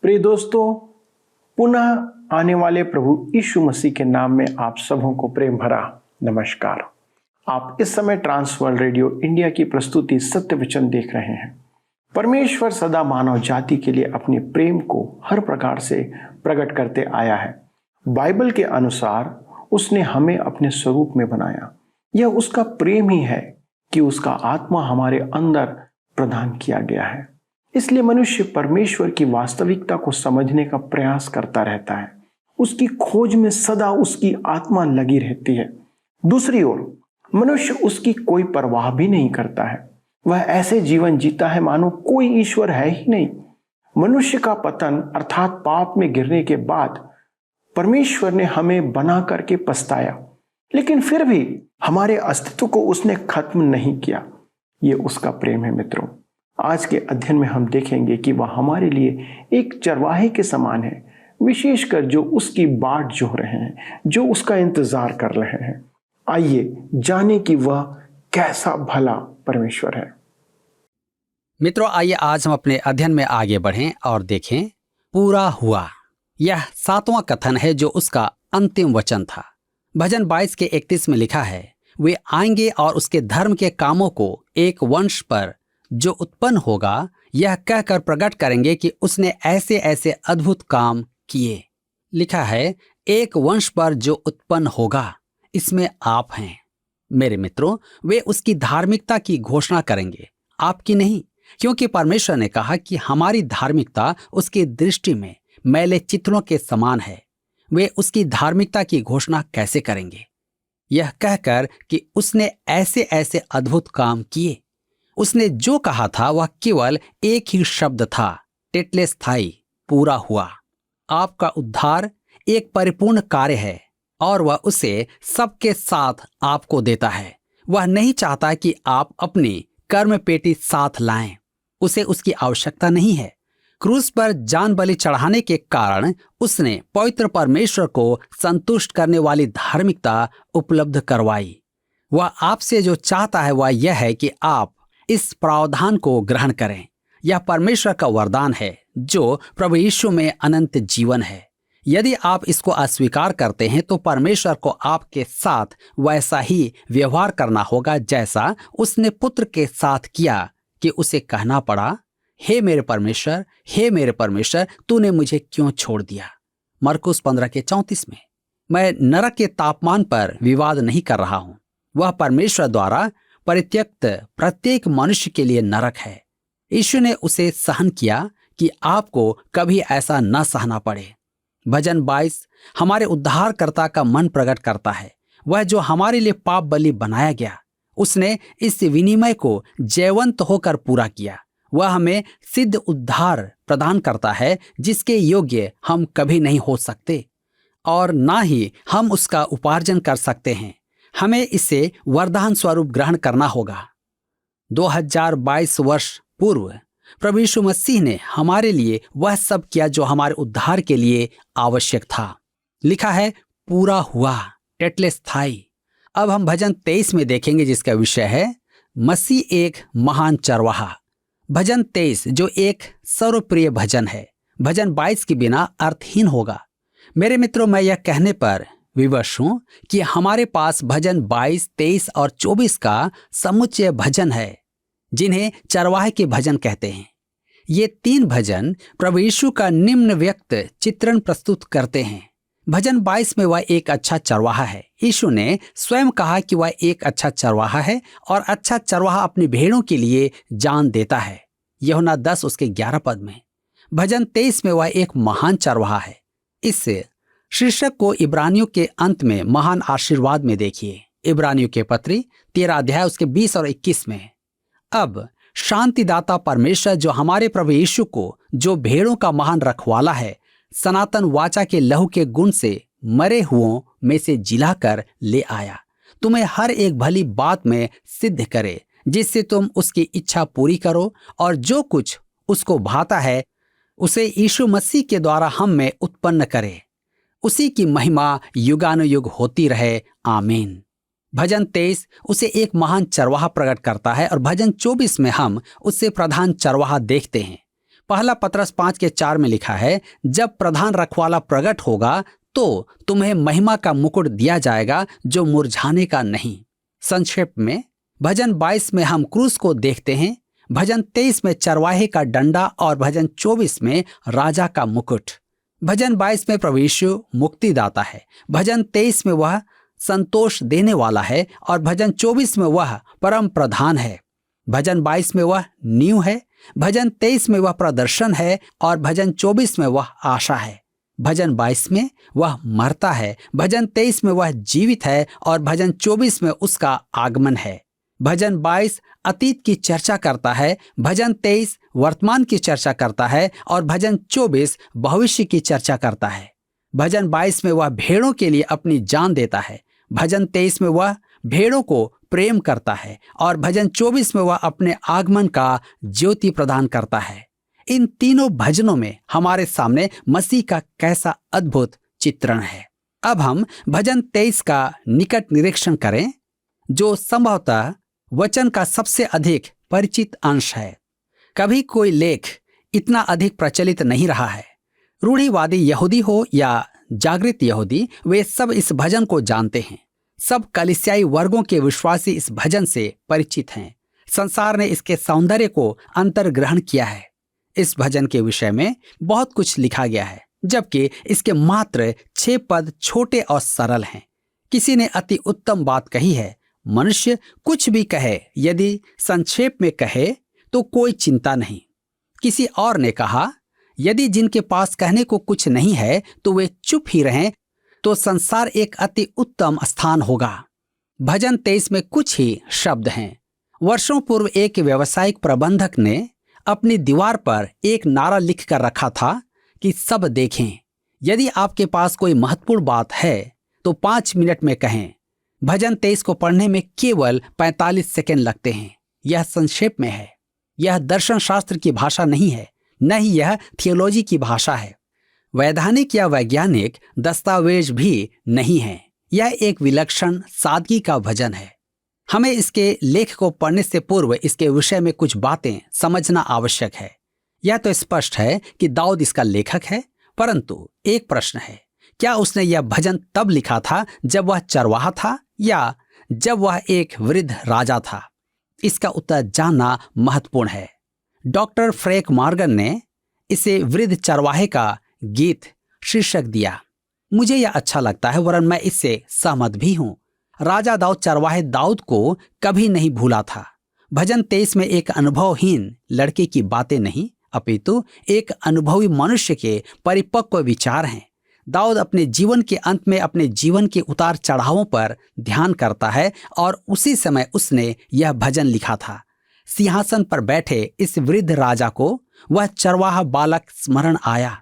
प्रिय दोस्तों, पुनः आने वाले प्रभु यीशु मसीह के नाम में आप सबों को प्रेम भरा नमस्कार। आप इस समय ट्रांसवर्ल्ड रेडियो इंडिया की प्रस्तुति सत्य वचन देख रहे हैं। परमेश्वर सदा मानव जाति के लिए अपने प्रेम को हर प्रकार से प्रकट करते आया है। बाइबल के अनुसार उसने हमें अपने स्वरूप में बनाया। यह उसका प्रेम ही है कि उसका आत्मा हमारे अंदर प्रदान किया गया है। इसलिए मनुष्य परमेश्वर की वास्तविकता को समझने का प्रयास करता रहता है। उसकी खोज में सदा उसकी आत्मा लगी रहती है। दूसरी ओर मनुष्य उसकी कोई परवाह भी नहीं करता है। वह ऐसे जीवन जीता है मानो कोई ईश्वर है ही नहीं। मनुष्य का पतन अर्थात पाप में गिरने के बाद परमेश्वर ने हमें बना करके पछताया, लेकिन फिर भी हमारे अस्तित्व को उसने खत्म नहीं किया। ये उसका प्रेम है। मित्रों, आज के अध्ययन में हम देखेंगे कि वह हमारे लिए एक चरवाहे के समान है, विशेषकर जो उसकी बाट जोह रहे हैं, जो उसका इंतजार कर रहे हैं। आइए जाने कि वह कैसा भला परमेश्वर है। मित्रों, आइए आज हम अपने अध्ययन में आगे बढ़ें और देखें पूरा हुआ। यह 7वां कथन है जो उसका अंतिम वचन था। भजन 22 के 31 में लिखा है, वे आएंगे और उसके धर्म के कामों को एक वंश पर जो उत्पन्न होगा यह कहकर प्रकट करेंगे कि उसने ऐसे ऐसे अद्भुत काम किए। लिखा है एक वंश पर जो उत्पन्न होगा, इसमें आप हैं। मेरे मित्रों, वे उसकी धार्मिकता की घोषणा करेंगे, आपकी नहीं, क्योंकि परमेश्वर ने कहा कि हमारी धार्मिकता उसकी दृष्टि में मैले चित्रों के समान है। वे उसकी धार्मिकता की घोषणा कैसे करेंगे? यह कहकर कि उसने ऐसे ऐसे अद्भुत काम किए। उसने जो कहा था वह केवल एक ही शब्द था, टेटलेस्थाई, पूरा हुआ। आपका उद्धार एक परिपूर्ण कार्य है और वह उसे सबके साथ आपको देता है। वह नहीं चाहता कि आप अपनी कर्म पेटी साथ लाएं। उसे उसकी आवश्यकता नहीं है। क्रूस पर जान बलि चढ़ाने के कारण उसने पवित्र परमेश्वर को संतुष्ट करने वाली धार्मिकता उपलब्ध करवाई। वह आपसे जो चाहता है वह यह है कि आप इस प्रावधान को ग्रहण करें। यह परमेश्वर का वरदान है जो प्रभु यीशु में अनंत जीवन है। यदि आप इसको अस्वीकार करते हैं तो परमेश्वर को आपके साथ वैसा ही व्यवहार करना होगा जैसा उसने पुत्र के साथ किया कि उसे कहना पड़ा, हे मेरे परमेश्वर, हे मेरे परमेश्वर, तूने मुझे क्यों छोड़ दिया। मरकुस 15 के 34 में। मैं नरक के तापमान पर विवाद नहीं कर रहा हूं। वह परमेश्वर द्वारा परित्यक्त प्रत्येक मनुष्य के लिए नरक है। यीशु ने उसे सहन किया कि आपको कभी ऐसा न सहना पड़े। भजन 22 हमारे उद्धारकर्ता का मन प्रकट करता है। वह जो हमारे लिए पाप बलि बनाया गया, उसने इस विनिमय को जयवंत होकर पूरा किया। वह हमें सिद्ध उद्धार प्रदान करता है जिसके योग्य हम कभी नहीं हो सकते और ना ही हम उसका उपार्जन कर सकते हैं। हमें इसे वरदान स्वरूप ग्रहण करना होगा। 2022 वर्ष पूर्व प्रभु यीशु मसीह ने हमारे लिए वह सब किया जो हमारे उद्धार के लिए आवश्यक था। लिखा है पूरा हुआ, टेटलेस्थाई। अब हम भजन 23 में देखेंगे जिसका विषय है मसीह एक महान चरवाहा। भजन 23 जो एक सर्वप्रिय भजन है, भजन 22 के बिना अर्थहीन होगा। मेरे मित्रों, मैं यह कहने पर विवश हूं कि हमारे पास भजन 22, 23 और 24 का समुच्चय भजन है जिन्हें चरवाहे के भजन कहते हैं। ये 3 भजन प्रभु यीशु का निम्न व्यक्त चित्रण प्रस्तुत करते हैं। भजन 22 में वह एक अच्छा चरवाहा है। यीशु ने स्वयं कहा कि वह एक अच्छा चरवाहा है और अच्छा चरवाहा अपनी भेड़ों के लिए जान देता है। यूहन्ना 10 उसके 11 पद में। भजन 23 में वह एक महान चरवाहा है। इस शीर्षक को इब्रानियों के अंत में महान आशीर्वाद में देखिए। इब्रानियों के पत्री 13 अध्याय उसके 20 और 21 में। अब शांतिदाता परमेश्वर जो हमारे प्रभु यीशु को, जो भेड़ों का महान रखवाला है, सनातन वाचा के लहू के गुण से मरे हुओं में से जिलाकर ले आया, तुम्हें हर एक भली बात में सिद्ध करे, जिससे तुम उसकी इच्छा पूरी करो और जो कुछ उसको भाता है उसे यीशु मसीह के द्वारा हम में उत्पन्न करे। उसी की महिमा युगानुयुग होती रहे, आमीन। भजन 23 उसे एक महान चरवाहा प्रकट करता है और भजन 24 में हम उससे प्रधान चरवाहा देखते हैं। पहला पतरस 5:4 में लिखा है, जब प्रधान रखवाला प्रकट होगा तो तुम्हें महिमा का मुकुट दिया जाएगा जो मुरझाने का नहीं। संक्षेप में भजन 22 में हम क्रूस को देखते हैं, भजन 23 में चरवाहे का डंडा और भजन 24 में राजा का मुकुट। भजन 22 में प्रभु यीशु मुक्तिदाता है, भजन 23 में वह संतोष देने वाला है और भजन 24 में वह परम प्रधान है। भजन 22 में वह नींव है, भजन 23 में वह प्रदर्शन है और भजन 24 में वह आशा है। भजन 22 में वह मरता है, भजन 23 में वह जीवित है और भजन 24 में उसका आगमन है। भजन 22 अतीत की चर्चा करता है, भजन 23 वर्तमान की चर्चा करता है और भजन 24 भविष्य की चर्चा करता है। भजन 22 में वह भेड़ों के लिए अपनी जान देता है, भजन 23 में वह भेड़ों को प्रेम करता है और भजन 24 में वह अपने आगमन का ज्योति प्रदान करता है। इन तीनों भजनों में हमारे सामने मसीह का कैसा अद्भुत चित्रण है। अब हम भजन 23 का निकट निरीक्षण करें, जो संभवतः वचन का सबसे अधिक परिचित अंश है। कभी कोई लेख इतना अधिक प्रचलित नहीं रहा है। रूढ़िवादी यहूदी हो या जागृत यहूदी, वे सब इस भजन को जानते हैं। सब कलीसियाई वर्गों के विश्वासी इस भजन से परिचित हैं। संसार ने इसके सौंदर्य को अंतर्ग्रहण किया है। इस भजन के विषय में बहुत कुछ लिखा गया है, जबकि इसके मात्र 6 पद छोटे और सरल हैं। किसी ने अति उत्तम बात कही है, मनुष्य कुछ भी कहे, यदि संक्षेप में कहे तो कोई चिंता नहीं। किसी और ने कहा, यदि जिनके पास कहने को कुछ नहीं है तो वे चुप ही रहें, तो संसार एक अति उत्तम स्थान होगा। भजन 23 में कुछ ही शब्द हैं। वर्षों पूर्व एक व्यावसायिक प्रबंधक ने अपनी दीवार पर एक नारा लिख कर रखा था कि सब देखें। यदि आपके पास कोई महत्वपूर्ण बात है तो 5 मिनट में कहें। भजन 23 को पढ़ने में केवल 45 सेकंड लगते हैं। यह संक्षेप में है। यह दर्शन शास्त्र की भाषा नहीं है, न ही यह थियोलॉजी की भाषा है। वैधानिक या वैज्ञानिक दस्तावेज भी नहीं है। यह एक विलक्षण सादगी का भजन है। हमें इसके लेख को पढ़ने से पूर्व इसके विषय में कुछ बातें समझना आवश्यक है। यह तो स्पष्ट है कि दाऊद इसका लेखक है, परंतु एक प्रश्न है, क्या उसने यह भजन तब लिखा था जब वह चरवाहा था या जब वह एक वृद्ध राजा था? इसका उत्तर जानना महत्वपूर्ण है। डॉक्टर फ्रैंक मॉर्गन ने इसे वृद्ध चरवाहे का गीत शीर्षक दिया। मुझे यह अच्छा लगता है, वरन मैं इससे सहमत भी हूं। राजा दाऊद चरवाहे दाऊद को कभी नहीं भूला था। भजन 23 में एक अनुभवहीन लड़के की बातें नहीं, अपितु एक अनुभवी मनुष्य के परिपक्व विचार हैं। दाऊद अपने जीवन के अंत में अपने जीवन के उतार चढ़ावों पर ध्यान करता है और उसी समय उसने यह भजन लिखा था। सिंहासन पर बैठे इस वृद्ध राजा को वह चरवाहा बालक स्मरण आया।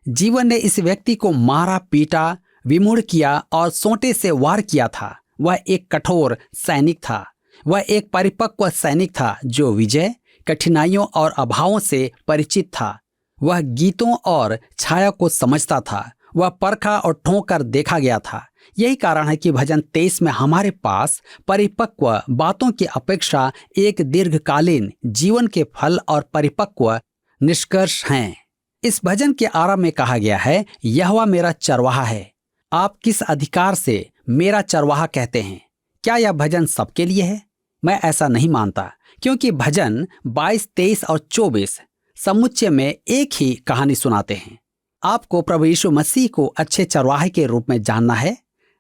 जीवन ने इस व्यक्ति को मारा, पीटा, विमूढ़ किया और सोंटे से वार किया था। वह एक कठोर सैनिक था। वह एक परिपक्व सैनिक था जो विजय, कठिनाइयों और अभावों से परिचित था। वह गीतों और छाया को समझता था। वह परखा और ठोंक कर देखा गया था। यही कारण है कि भजन 23 में हमारे पास परिपक्व बातों की अपेक्षा एक दीर्घकालीन जीवन के फल और परिपक्व निष्कर्ष हैं। इस भजन के आरंभ में कहा गया है, यहोवा मेरा चरवाहा है। आप किस अधिकार से मेरा चरवाहा कहते हैं? क्या यह भजन सबके लिए है? मैं ऐसा नहीं मानता, क्योंकि भजन 22, 23 और 24 समुच्चय में एक ही कहानी सुनाते हैं। आपको प्रभु यीशु मसीह को अच्छे चरवाहे के रूप में जानना है,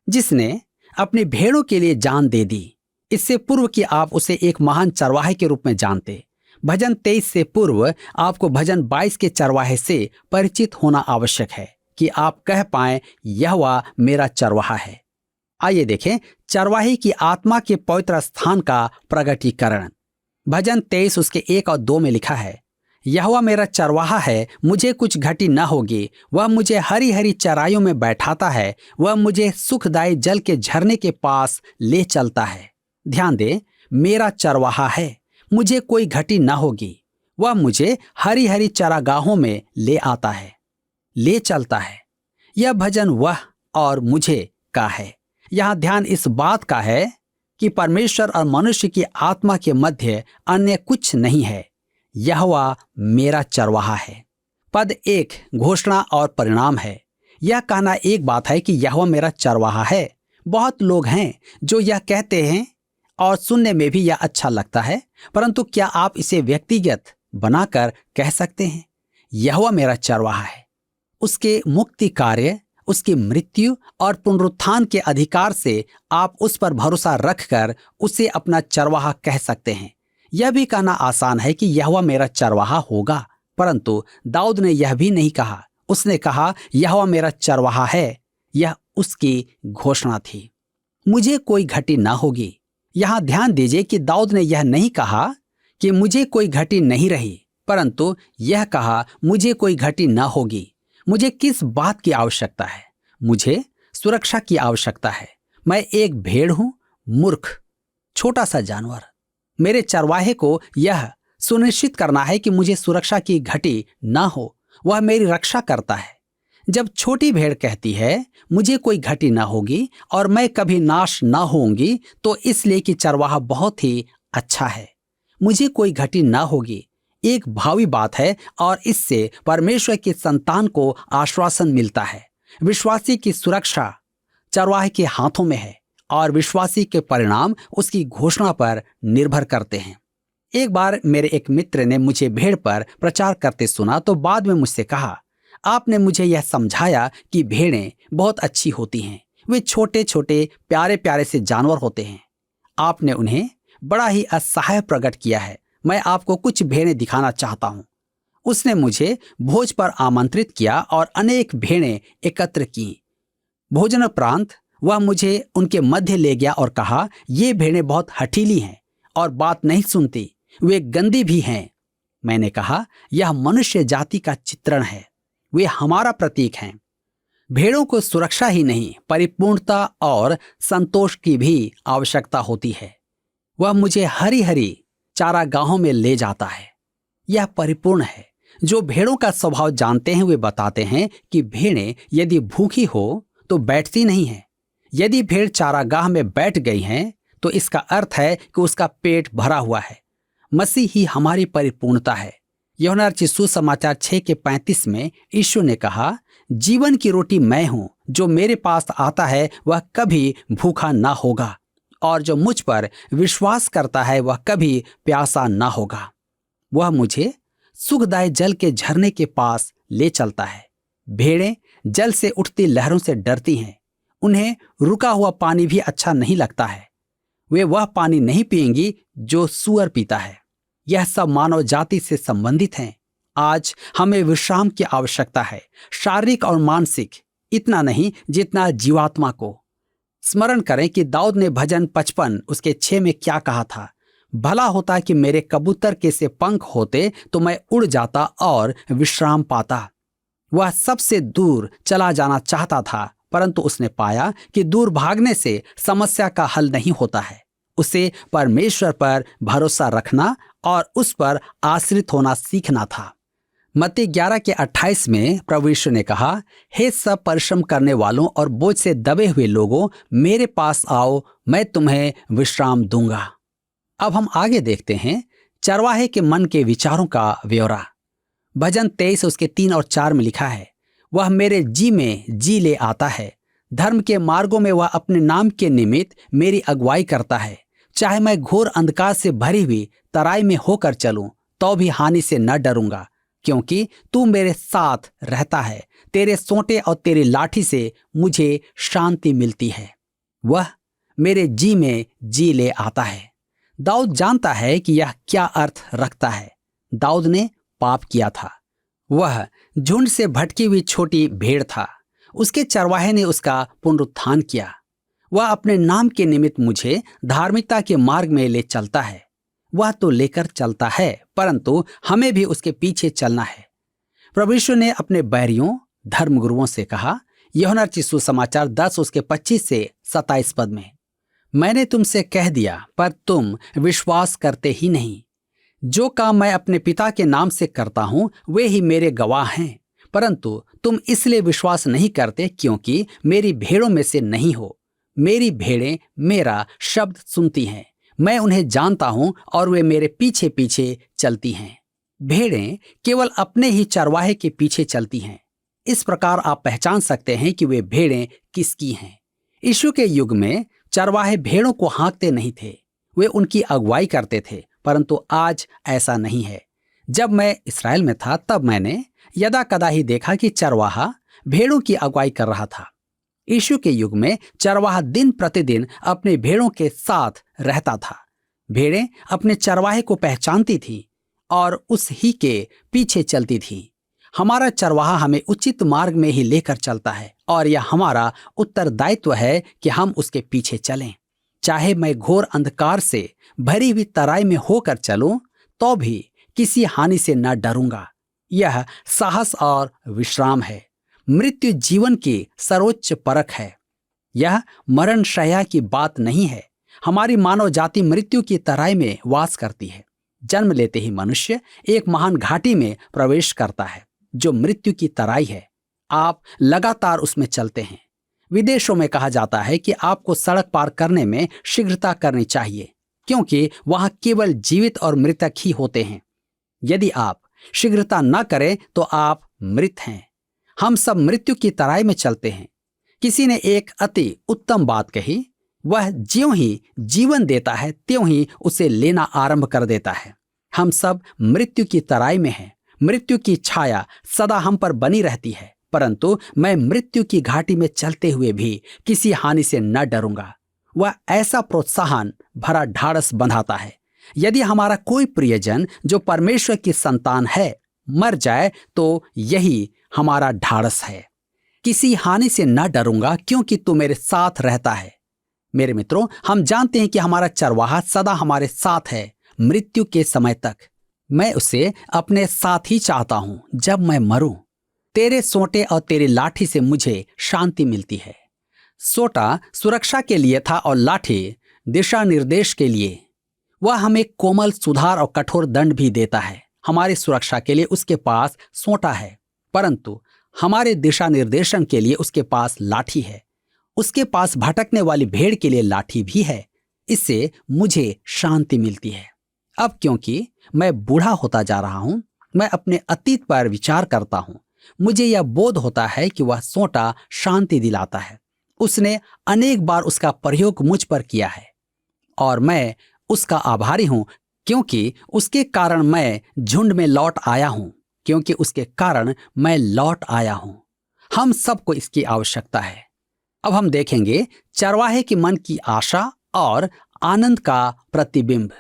जिसने अपनी भेड़ों के लिए जान दे दी। इससे पूर्व कि आप उसे एक महान चरवाहे के रूप में जानते। भजन 23 से पूर्व आपको भजन 22 के चरवाहे से परिचित होना आवश्यक है कि आप कह पाएं, यहोवा मेरा चरवाहा है। आइए देखें चरवाहे की आत्मा के पवित्र स्थान का प्रगटीकरण। भजन 23 उसके 1 और 2 में लिखा है, यहोवा मेरा चरवाहा है, मुझे कुछ घटी न होगी। वह मुझे हरी हरी चराइयों में बैठाता है। वह मुझे सुखदायी जल के झरने के पास ले चलता है। ध्यान दे, मेरा चरवाहा है, मुझे कोई घटी न होगी। वह मुझे हरी हरी चरागाहों में ले आता है, ले चलता है। यह भजन वह और मुझे का है। यहाँ ध्यान इस बात का है कि परमेश्वर और मनुष्य की आत्मा के मध्य अन्य कुछ नहीं है। यहोवा मेरा चरवाहा है। पद एक घोषणा और परिणाम है। यह कहना एक बात है कि यहोवा मेरा चरवाहा है। बहुत लोग हैं जो यह कहते हैं और सुनने में भी यह अच्छा लगता है, परंतु क्या आप इसे व्यक्तिगत बनाकर कह सकते हैं? यहोवा मेरा चरवाहा है। उसके मुक्ति कार्य, उसकी मृत्यु और पुनरुत्थान के अधिकार से आप उस पर भरोसा रखकर उसे अपना चरवाहा कह सकते हैं। यह भी कहना आसान है कि यहोवा मेरा चरवाहा होगा, परंतु दाऊद ने यह भी नहीं कहा। उसने कहा यहोवा मेरा चरवाहा है। यह उसकी घोषणा थी। मुझे कोई घटी ना होगी। यहां ध्यान दीजिए कि दाऊद ने यह नहीं कहा कि मुझे कोई घटी नहीं रही, परंतु यह कहा मुझे कोई घटी ना होगी। मुझे किस बात की आवश्यकता है? मुझे सुरक्षा की आवश्यकता है। मैं एक भेड़ हूं, मूर्ख छोटा सा जानवर। मेरे चरवाहे को यह सुनिश्चित करना है कि मुझे सुरक्षा की घटी ना हो। वह मेरी रक्षा करता है। जब छोटी भेड़ कहती है मुझे कोई घटी ना होगी और मैं कभी नाश ना होऊंगी, तो इसलिए कि चरवाहा बहुत ही अच्छा है। मुझे कोई घटी ना होगी एक भावी बात है और इससे परमेश्वर की संतान को आश्वासन मिलता है। विश्वासी की सुरक्षा चरवाहे के हाथों में है और विश्वासी के परिणाम उसकी घोषणा पर निर्भर करते हैं। एक बार मेरे एक मित्र ने मुझे भेड़ पर प्रचार करते सुना तो बाद में मुझसे कहा, आपने मुझे यह समझाया कि भेड़ें बहुत अच्छी होती हैं। वे छोटे छोटे प्यारे प्यारे से जानवर होते हैं। आपने उन्हें बड़ा ही असहाय प्रकट किया है। मैं आपको कुछ भेड़ें दिखाना चाहता हूँ। उसने मुझे भोज पर आमंत्रित किया और अनेक भेड़ें एकत्र की। भोजनोपरांत वह मुझे उनके मध्य ले गया और कहा, ये भेड़ें बहुत हठीली हैं और बात नहीं सुनती। वे गंदी भी हैं। मैंने कहा, यह मनुष्य जाति का चित्रण है। वे हमारा प्रतीक हैं। भेड़ों को सुरक्षा ही नहीं, परिपूर्णता और संतोष की भी आवश्यकता होती है। वह मुझे हरी हरी चारागाहों में ले जाता है। यह परिपूर्ण है। जो भेड़ों का स्वभाव जानते हैं वे बताते हैं कि भेड़ें यदि भूखी हो तो बैठती नहीं है। यदि भेड़ चारागाह में बैठ गई हैं तो इसका अर्थ है कि उसका पेट भरा हुआ है। मसीह ही हमारी परिपूर्णता है। यूहन्ना रचित सुसमाचार 6:35 में यीशु ने कहा, जीवन की रोटी मैं हूं। जो मेरे पास आता है वह कभी भूखा ना होगा और जो मुझ पर विश्वास करता है वह कभी प्यासा ना होगा। वह मुझे सुखदायी जल के झरने के पास ले चलता है। भेड़ें जल से उठती लहरों से डरती हैं। उन्हें रुका हुआ पानी भी अच्छा नहीं लगता है। वे वह पानी नहीं पिएंगी जो सूअर पीता है। यह सब मानव जाति से संबंधित हैं। आज हमें विश्राम की आवश्यकता है, शारीरिक और मानसिक, इतना नहीं जितना जीवात्मा को। स्मरण करें कि दाऊद ने भजन 55 उसके 6 में क्या कहा था, भला होता कि मेरे कबूतर के से पंख होते तो मैं उड़ जाता और विश्राम पाता। वह सबसे दूर चला जाना चाहता था, परंतु उसने पाया कि दूर भागने से समस्या का हल नहीं होता है। उसे परमेश्वर पर भरोसा रखना और उस पर आश्रित होना सीखना था। मत्ती 11:28 में प्रभु यीशु ने कहा, हे सब परिश्रम करने वालों और बोझ से दबे हुए लोगों, मेरे पास आओ, मैं तुम्हें विश्राम दूंगा। अब हम आगे देखते हैं चरवाहे के मन के विचारों का ब्यौरा। भजन 23 उसके 3 और 4 में लिखा है, वह मेरे जी में जी ले आता है। धर्म के मार्गों में वह अपने नाम के निमित्त मेरी अगुवाई करता है। चाहे मैं घोर अंधकार से भरी हुई तराई में होकर चलूं तो भी हानि से न डरूंगा, क्योंकि तू मेरे साथ रहता है। तेरे सोंटे और तेरी लाठी से मुझे शांति मिलती है। वह मेरे जी में जी ले आता है। दाऊद जानता है कि यह क्या अर्थ रखता है। दाऊद ने पाप किया था। वह झुंड से भटकी हुई छोटी भेड़ था। उसके चरवाहे ने उसका पुनरुत्थान किया। वह अपने नाम के निमित्त मुझे धार्मिकता के मार्ग में ले चलता है। वह तो लेकर चलता है, परंतु हमें भी उसके पीछे चलना है। प्रभु यीशु ने अपने बैरियों धर्मगुरुओं से कहा, यूहन्ना रचित सुसमाचार 10 उसके 25 से 27 पद में, मैंने तुमसे कह दिया पर तुम विश्वास करते ही नहीं। जो काम मैं अपने पिता के नाम से करता हूं वे ही मेरे गवाह हैं, परंतु तुम इसलिए विश्वास नहीं करते क्योंकि मेरी भेड़ों में से नहीं हो। मेरी भेड़ें मेरा शब्द सुनती हैं, मैं उन्हें जानता हूं और वे मेरे पीछे पीछे चलती हैं। भेड़ें केवल अपने ही चरवाहे के पीछे चलती हैं। इस प्रकार आप पहचान सकते हैं कि वे भेड़ें किसकी हैं। यीशु के युग में चरवाहे भेड़ों को हाँकते नहीं थे, वे उनकी अगुवाई करते थे। परंतु आज ऐसा नहीं है। जब मैं इस्राएल में था तब मैंने यदा कदा ही देखा कि चरवाहा भेड़ों की अगुवाई कर रहा था। यीशु के युग में चरवाहा दिन प्रतिदिन अपने भेड़ों के साथ रहता था। भेड़ें अपने चरवाहे को पहचानती थीं और उस ही के पीछे चलती थीं। हमारा चरवाहा हमें उचित मार्ग में ही लेकर चलता है और यह हमारा उत्तरदायित्व है कि हम उसके पीछे चलें। चाहे मैं घोर अंधकार से भरी हुई तराई में होकर चलूं तो भी किसी हानि से न डरूंगा। यह साहस और विश्राम है। मृत्यु जीवन की सर्वोच्च परख है। यह मरण शैया की बात नहीं है। हमारी मानव जाति मृत्यु की तराई में वास करती है। जन्म लेते ही मनुष्य एक महान घाटी में प्रवेश करता है जो मृत्यु की तराई है। आप लगातार उसमें चलते हैं। विदेशों में कहा जाता है कि आपको सड़क पार करने में शीघ्रता करनी चाहिए, क्योंकि वहां केवल जीवित और मृतक ही होते हैं। यदि आप शीघ्रता न करें तो आप मृत हैं। हम सब मृत्यु की तराई में चलते हैं। किसी ने एक अति उत्तम बात कही, वह ज्यों ही जीवन देता है त्यों ही उसे लेना आरंभ कर देता है। हम सब मृत्यु की तराई में हैं। मृत्यु की छाया सदा हम पर बनी रहती है, परंतु मैं मृत्यु की घाटी में चलते हुए भी किसी हानि से न डरूंगा। वह ऐसा प्रोत्साहन भरा ढाढ़स बंधाता है। यदि हमारा कोई प्रियजन जो परमेश्वर की संतान है मर जाए तो यही हमारा ढाढ़स है। किसी हानि से न डरूंगा क्योंकि तू मेरे साथ रहता है। मेरे मित्रों, हम जानते हैं कि हमारा चरवाहा सदा हमारे साथ है मृत्यु के समय तक। मैं उसे अपने साथ ही चाहता हूं जब मैं मरूं। तेरे सोंटे और तेरी लाठी से मुझे शांति मिलती है। सोटा सुरक्षा के लिए था और लाठी दिशा निर्देश के लिए। वह हमें कोमल सुधार और कठोर दंड भी देता है। हमारी सुरक्षा के लिए उसके पास सोंटा है, परंतु हमारे दिशा निर्देशन के लिए उसके पास लाठी है। उसके पास भटकने वाली भेड़ के लिए लाठी भी है। इससे मुझे शांति मिलती है। अब क्योंकि मैं बूढ़ा होता जा रहा हूं, मैं अपने अतीत पर विचार करता हूं। मुझे यह बोध होता है कि वह सोंटा शांति दिलाता है। उसने अनेक बार उसका प्रयोग मुझ पर किया है और मैं उसका आभारी हूं, क्योंकि उसके कारण मैं झुंड में लौट आया हूं। क्योंकि उसके कारण मैं लौट आया हूं। हम सबको इसकी आवश्यकता है। अब हम देखेंगे चरवाहे की मन की आशा और आनंद का प्रतिबिंब।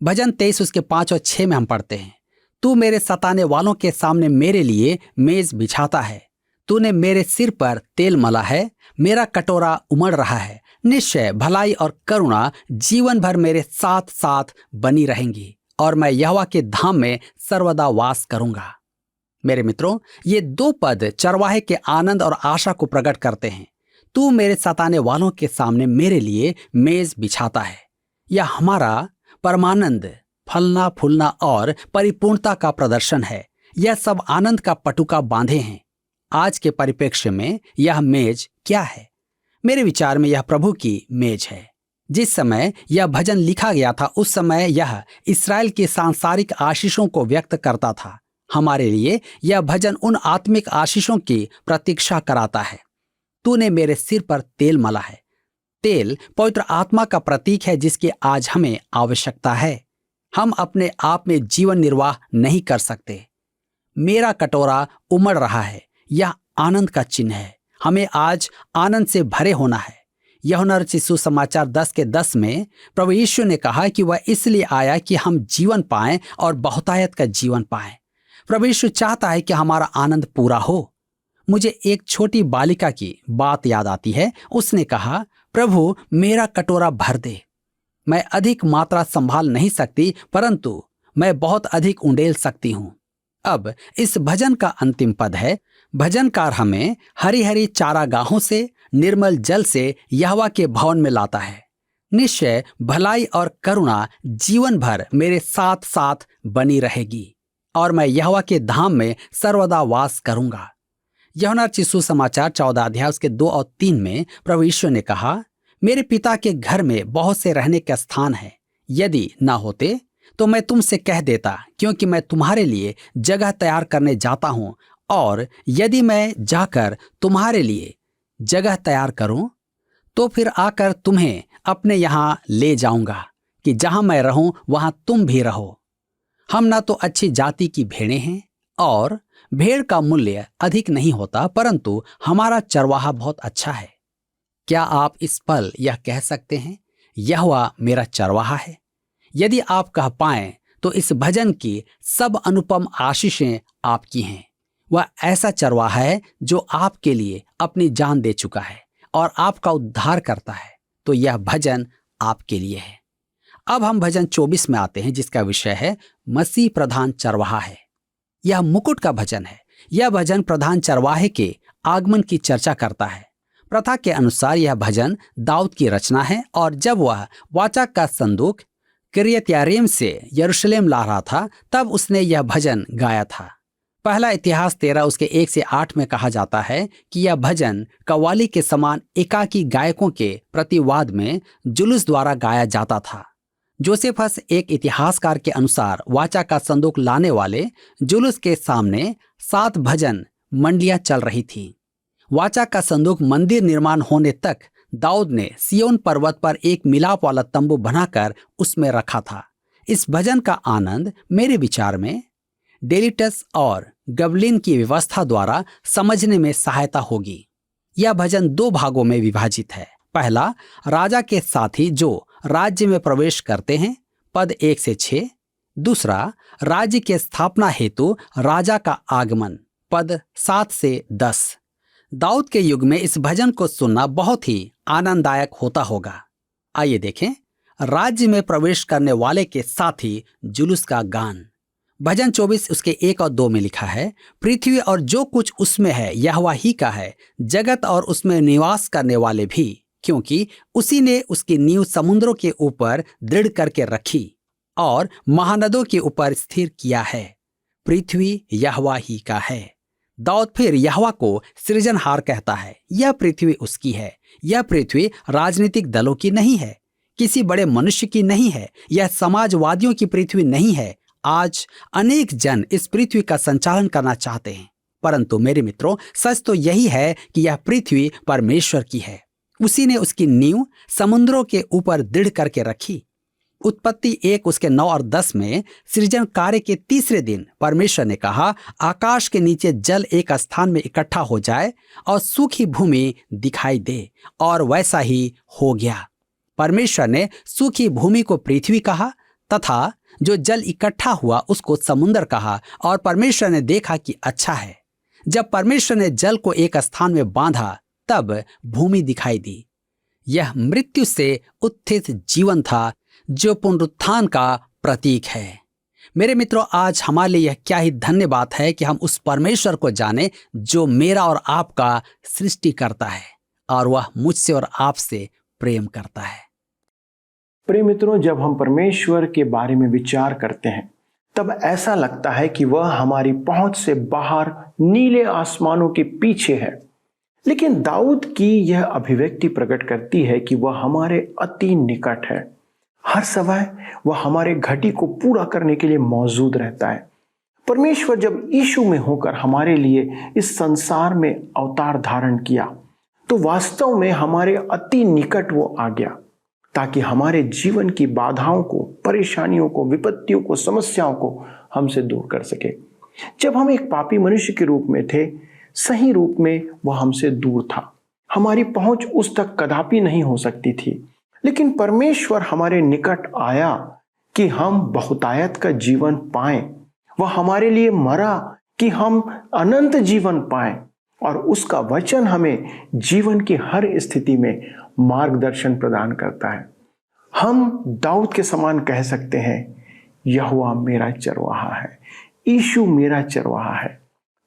भजन 23 उसके 5 और 6 में हम पढ़ते हैं, तू मेरे सताने वालों के सामने मेरे लिए मेज बिछाता है। तूने मेरे सिर पर तेल मला है, मेरा कटोरा उमड़ रहा है। निश्चय भलाई और करुणा जीवन भर मेरे साथ साथ बनी रहेंगी और मैं यहोवा के धाम में सर्वदा वास करूंगा। मेरे मित्रों, ये दो पद चरवाहे के आनंद और आशा को प्रकट करते हैं। तू मेरे सताने वालों के सामने मेरे लिए मेज बिछाता है। यह हमारा परमानंद, फलना फूलना और परिपूर्णता का प्रदर्शन है। यह सब आनंद का पटुका बांधे हैं। आज के परिप्रेक्ष्य में यह मेज क्या है? मेरे विचार में यह प्रभु की मेज है। जिस समय यह भजन लिखा गया था उस समय यह इस्राएल की सांसारिक आशीषों को व्यक्त करता था। हमारे लिए यह भजन उन आत्मिक आशीषों की प्रतीक्षा कराता है। तूने मेरे सिर पर तेल मला है। तेल पवित्र आत्मा का प्रतीक है जिसकी आज हमें आवश्यकता है। हम अपने आप में जीवन निर्वाह नहीं कर सकते। मेरा कटोरा उमड़ रहा है, यह आनंद का चिन्ह है। हमें आज आनंद से भरे होना है। यूहन्ना रचित सुसमाचार 10 के 10 में प्रभु यीशु ने कहा कि वह इसलिए आया कि हम जीवन पाएं और बहुतायत का जीवन पाएं। प्रभु यीशु चाहता है कि हमारा आनंद पूरा हो। मुझे एक छोटी बालिका की बात याद आती है। उसने कहा, प्रभु मेरा कटोरा भर दे। मैं अधिक मात्रा संभाल नहीं सकती, परंतु मैं बहुत अधिक उंडेल सकती हूँ। अब इस भजन का अंतिम पद है, भजनकार हमें हरी हरी चारागाहों से निर्मल जल से यहोवा के भवन में लाता है। निश्चय भलाई और करुणा जीवन भर मेरे साथ साथ बनी रहेगी और मैं यहोवा के धाम में सर्वदा वास करूंगा। यूहन्ना रचित सुसमाचार 14 अध्याय उसके 2 और 3 में प्रभु यीशु ने कहा, मेरे पिता के घर में बहुत से रहने के स्थान है। यदि ना होते तो मैं तुमसे कह देता, क्योंकि मैं तुम्हारे लिए जगह तैयार करने जाता हूं, और यदि मैं जाकर तुम्हारे लिए जगह तैयार करूं तो फिर आकर तुम्हें अपने यहां ले जाऊंगा, कि जहां मैं रहूं वहां तुम भी रहो। हम ना तो अच्छी जाति की भेड़ें हैं, और भेड़ का मूल्य अधिक नहीं होता, परंतु हमारा चरवाहा बहुत अच्छा है। क्या आप इस पल यह कह सकते हैं, यहोवा मेरा चरवाहा है? यदि आप कह पाएं तो इस भजन की सब अनुपम आशीषें आपकी हैं। वह ऐसा चरवाहा है जो आपके लिए अपनी जान दे चुका है और आपका उद्धार करता है। तो यह भजन आपके लिए है। अब हम भजन 24 में आते हैं, जिसका विषय है मसीह प्रधान चरवाहा है। यह मुकुट का भजन है। यह भजन प्रधान चरवाहे के आगमन की चर्चा करता है। प्रथा के अनुसार यह भजन दाऊद की रचना है, और जब वह वाचा का संदूक किर्यत्यारीम से यरूशलेम ला रहा था, तब उसने यह भजन गाया था। पहला इतिहास 13 उसके 1 से 8 में कहा जाता है कि यह भजन कव्वाली के समान एकाकी गायकों के प्रतिवाद में जुलूस द्वारा गाया जाता था। जोसेफस एक इतिहासकार के अनुसार वाचा का संदूक लाने वाले जुलूस के सामने 7 भजन मंडलियां चल रही थी। वाचा का संदूक मंदिर निर्माण होने तक दाऊद ने सियोन पर्वत पर एक मिलाप वाला तंबू बनाकर उसमें रखा था। इस भजन का आनंद मेरे विचार में डेलिटस और गबलिन की व्यवस्था द्वारा समझने में सहायता होगी। यह भजन 2 भागों में विभाजित है। पहला, राजा के साथी जो राज्य में प्रवेश करते हैं, पद 1 से 6। दूसरा, राज्य के स्थापना हेतु राजा का आगमन, पद 7 से 10। दाऊद के युग में इस भजन को सुनना बहुत ही आनंददायक होता होगा। आइए देखें, राज्य में प्रवेश करने वाले के साथी जुलूस का गान। भजन 24 उसके 1 और 2 में लिखा है, पृथ्वी और जो कुछ उसमें है यहोवा ही का है, जगत और उसमें निवास करने वाले भी, क्योंकि उसी ने उसकी नींव समुद्रों के ऊपर दृढ़ करके रखी और महानदों के ऊपर स्थिर किया है। पृथ्वी यहोवा ही का है। दाऊद फिर यहोवा को सृजनहार कहता है। यह पृथ्वी उसकी है। यह पृथ्वी राजनीतिक दलों की नहीं है, किसी बड़े मनुष्य की नहीं है, यह समाजवादियों की पृथ्वी नहीं है। आज अनेक जन इस पृथ्वी का संचालन करना चाहते हैं, परंतु मेरे मित्रों, सच तो यही है कि यह पृथ्वी परमेश्वर की है। उसी ने उसकी नींव समुद्रों के ऊपर दृढ़ करके रखी। उत्पत्ति 1 उसके 9 और 10 में सृजन कार्य के तीसरे दिन परमेश्वर ने कहा, आकाश के नीचे जल एक स्थान में इकट्ठा हो जाए और सूखी भूमि दिखाई दे, और वैसा ही हो गया। परमेश्वर ने सूखी भूमि को पृथ्वी कहा तथा जो जल इकट्ठा हुआ उसको समुद्र कहा, और परमेश्वर ने देखा कि अच्छा है। जब परमेश्वर ने जल को एक स्थान में बांधा, तब भूमि दिखाई दी। यह मृत्यु से उत्थित जीवन था जो पुनरुत्थान का प्रतीक है। मेरे मित्रों, आज हमारे लिए यह क्या ही धन्य बात है कि हम उस परमेश्वर को जाने जो मेरा और आपका सृष्टि करता है, और वह मुझसे और आपसे प्रेम करता है। प्रिय मित्रों, जब हम परमेश्वर के बारे में विचार करते हैं, तब ऐसा लगता है कि वह हमारी पहुंच से बाहर नीले आसमानों के पीछे है। लेकिन दाऊद की यह अभिव्यक्ति प्रकट करती है कि वह हमारे अति निकट है। हर समय वह हमारे घटी को पूरा करने के लिए मौजूद रहता है। परमेश्वर जब यीशु में होकर हमारे लिए इस संसार में अवतार धारण किया, तो वास्तव में हमारे अति निकट वो आ गया, ताकि हमारे जीवन की बाधाओं को, परेशानियों को, विपत्तियों को, समस्याओं को हमसे दूर कर सके। जब हम एक पापी मनुष्य के रूप में थे, सही रूप में वह हमसे दूर था। हमारी पहुंच उस तक कदापि नहीं हो सकती थी। लेकिन परमेश्वर हमारे निकट आया कि हम बहुतायत का जीवन पाएं। वह हमारे लिए मरा कि हम अनंत जीवन पाएं, और उसका वचन हमें जीवन की हर स्थिति में मार्गदर्शन प्रदान करता है। हम दाऊद के समान कह सकते हैं, यहोवा मेरा चरवाहा है, यीशु मेरा चरवाहा है।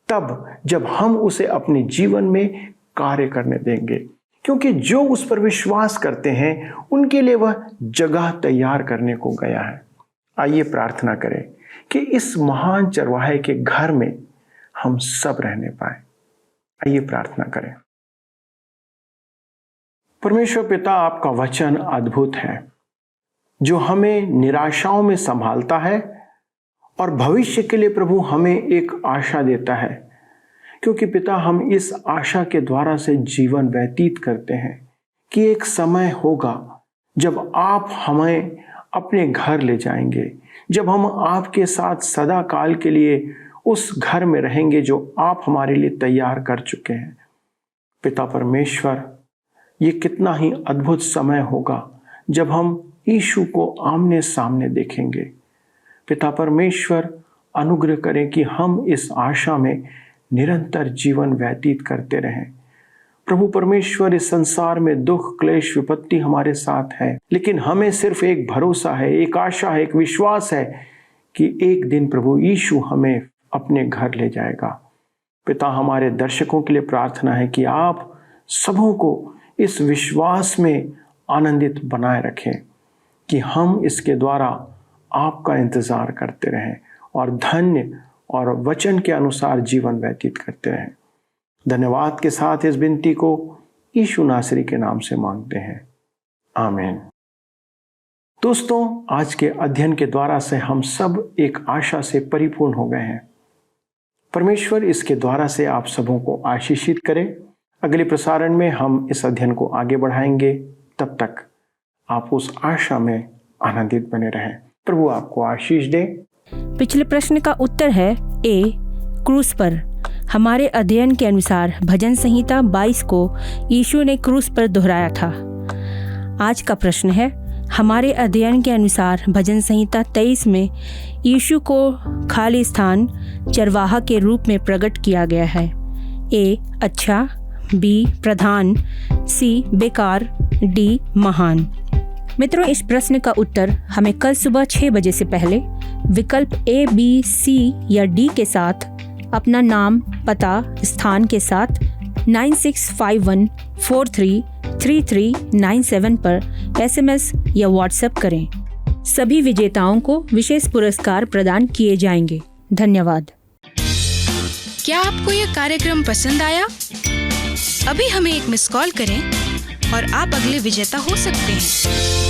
तब जब हम उसे अपने जीवन में कार्य करने देंगे, क्योंकि जो उस पर विश्वास करते हैं उनके लिए वह जगह तैयार करने को गया है। आइए प्रार्थना करें कि इस महान चरवाहे के घर में हम सब रहने पाए। आइए प्रार्थना करें। परमेश्वर पिता, आपका वचन अद्भुत है। जो हमें निराशाओं में संभालता है और भविष्य के लिए प्रभु हमें एक आशा देता है, क्योंकि पिता हम इस आशा के द्वारा से जीवन व्यतीत करते हैं कि एक समय होगा जब आप हमें अपने घर ले जाएंगे, जब हम आपके साथ सदा काल के लिए उस घर में रहेंगे जो आप हमारे लिए तैयार कर चुके हैं। पिता परमेश्वर, ये कितना ही अद्भुत समय होगा जब हम यीशु को आमने सामने देखेंगे। पिता परमेश्वर, अनुग्रह करें कि हम इस आशा में निरंतर जीवन व्यतीत करते रहें। प्रभु परमेश्वर, इस संसार में दुख, क्लेश, विपत्ति हमारे साथ है, लेकिन हमें सिर्फ एक भरोसा है, एक आशा है, एक विश्वास है कि एक दिन प्रभु यीशु हमें अपने घर ले जाएगा। पिता, हमारे दर्शकों के लिए प्रार्थना है कि आप सबों को इस विश्वास में आनंदित बनाए रखें कि हम इसके द्वारा आपका इंतजार करते रहें और धन्य और वचन के अनुसार जीवन व्यतीत करते रहें। धन्यवाद के साथ इस विनती को यीशु नासरी के नाम से मांगते हैं, आमीन। दोस्तों, आज के अध्ययन के द्वारा से हम सब एक आशा से परिपूर्ण हो गए हैं। परमेश्वर इसके द्वारा से आप सबों को आशीषित करे। अगले प्रसारण में हम इस अध्ययन को आगे बढ़ाएंगे। तब तक आप उस आशा में आनंदित बने रहें। प्रभु आपको आशीष दे। पिछले प्रश्न का उत्तर है ए, क्रूस पर। हमारे अध्ययन के अनुसार भजन संहिता 22 को यीशु ने क्रूस पर दोहराया था। आज का प्रश्न है, हमारे अध्ययन के अनुसार भजन संहिता 23 में यीशु को खाली स्थान चरवाहा के रूप में प्रकट किया गया है। ए, अच्छा, बी, प्रधान, सी, बेकार, डी, महान। मित्रों, इस प्रश्न का उत्तर हमें कल सुबह 6 बजे से पहले विकल्प ए, बी, सी या डी के साथ अपना नाम, पता, स्थान के साथ 9651433397 पर SMS या WhatsApp करें। सभी विजेताओं को विशेष पुरस्कार प्रदान किए जाएंगे। धन्यवाद। क्या आपको यह कार्यक्रम पसंद आया? अभी हमें एक मिस कॉल करें और आप अगले विजेता हो सकते हैं।